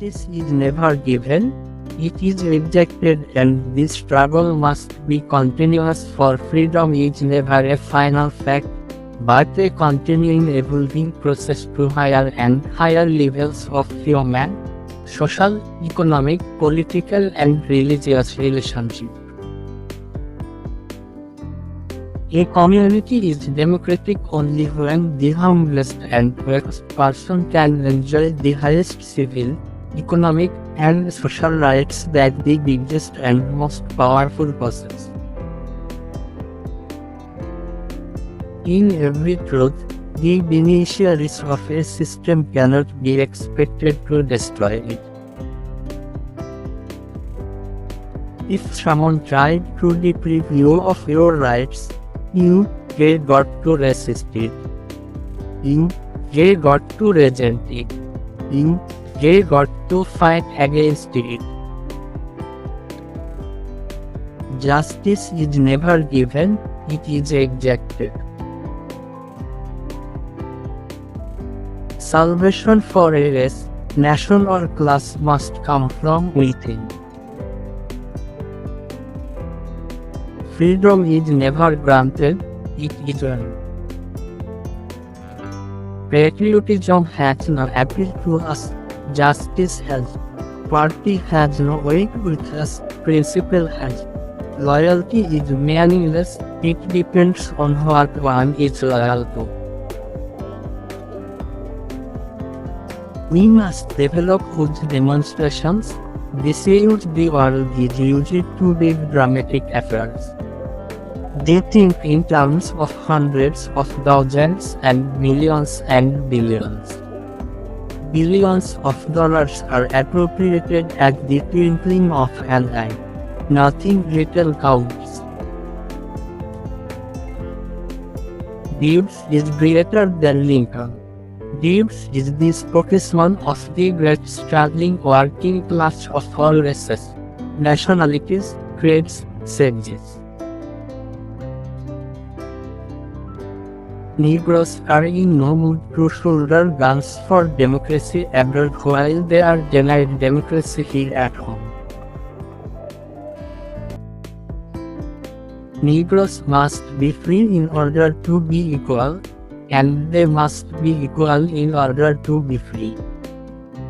Justice is never given, it is rejected, and this struggle must be continuous, for freedom is never a final fact, but a continuing evolving process to higher and higher levels of human, social, economic, political and religious relationship. A community is democratic only when the humblest and weakest person can enjoy the highest civil, economic, and social rights that the biggest and most powerful possess. In every truth, the beneficiaries of a system cannot be expected to destroy it. If someone tried to deprive you of your rights, you got to resist it. You got to resent it. You got to fight against it. Justice is never given, it is exacted. Salvation for a race, nation or class must come from within. Freedom is never granted, it is earned. Patriotism has no appeal to us, justice has. Party has no weight with us, principle has. Loyalty is meaningless, it depends on what one is loyal to. We must develop good demonstrations, deceive the world is used to build dramatic affairs. They think in terms of hundreds of thousands and millions and billions. Billions of dollars are appropriated at the twinkling of an eye. Nothing little counts. Gibbs is greater than Lincoln. Gibbs is the spokesman of the great struggling working class of all races, nationalities, creeds, stages. Negroes are in no mood to shoulder guns for democracy abroad while they are denied democracy here at home. Negroes must be free in order to be equal, and they must be equal in order to be free.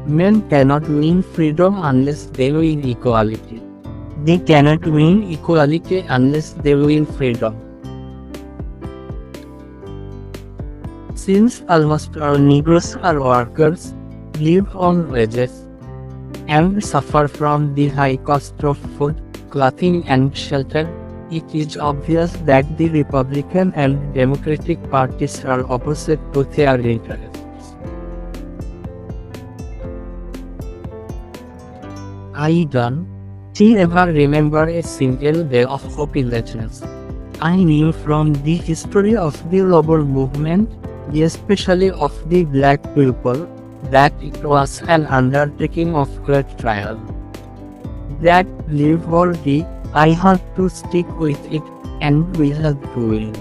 Men cannot win freedom unless they win equality. They cannot win equality unless they win freedom. Since almost all Negroes are workers, live on wages, and suffer from the high cost of food, clothing and shelter, it is obvious that the Republican and Democratic parties are opposite to their interests. I don't ever remember a single day of hopelessness. I knew from the history of the labor movement, especially of the black people, that it was an undertaking of great trial. That live or die, I had to stick with it, and we had to win.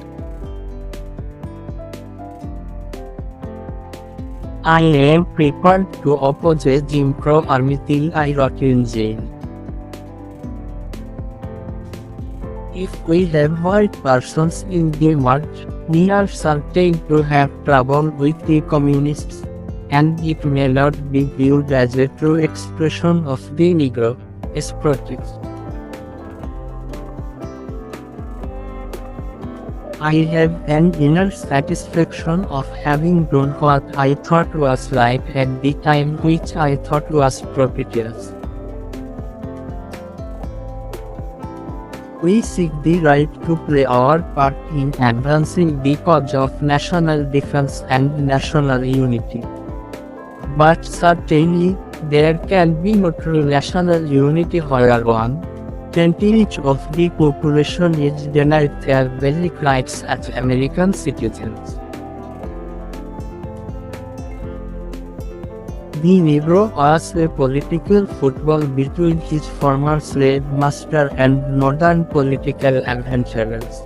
I am prepared to oppose a Jim Crow army till I rot in jail. If we have white persons in the march, we are certain to have trouble with the communists, and it may not be viewed as a true expression of the Negro's protest. I have an inner satisfaction of having done what I thought was right at the time which I thought was propitious. We seek the right to play our part in advancing the cause of national defense and national unity. But certainly, there can be no true national unity where 1/10 of the population is denied their basic rights as American citizens. The Negro was a political football between his former slave master and northern political adventurers.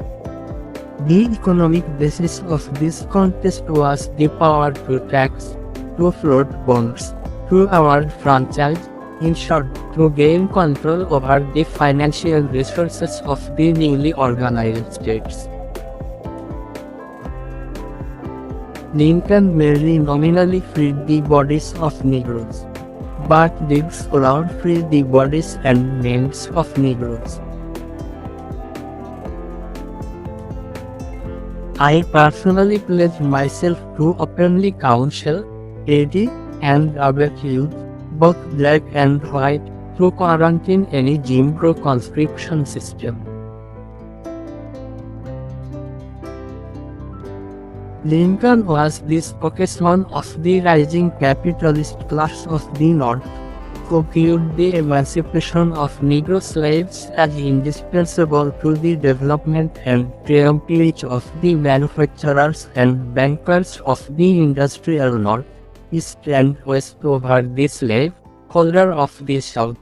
The economic basis of this contest was the power to tax, to float bonds, through our franchise, in short, to gain control over the financial resources of the newly organized states. Lincoln merely nominally freed the bodies of Negroes, but did so not free the bodies and names of Negroes. I personally pledge myself to openly counsel, aid, and abet youth, both black and white, to quarantine any Jim Crow conscription system. Lincoln was the spokesman of the rising capitalist class of the North, who viewed the emancipation of Negro slaves as indispensable to the development and triumvirate of the manufacturers and bankers of the industrial North, East and West over the slave holder of the South.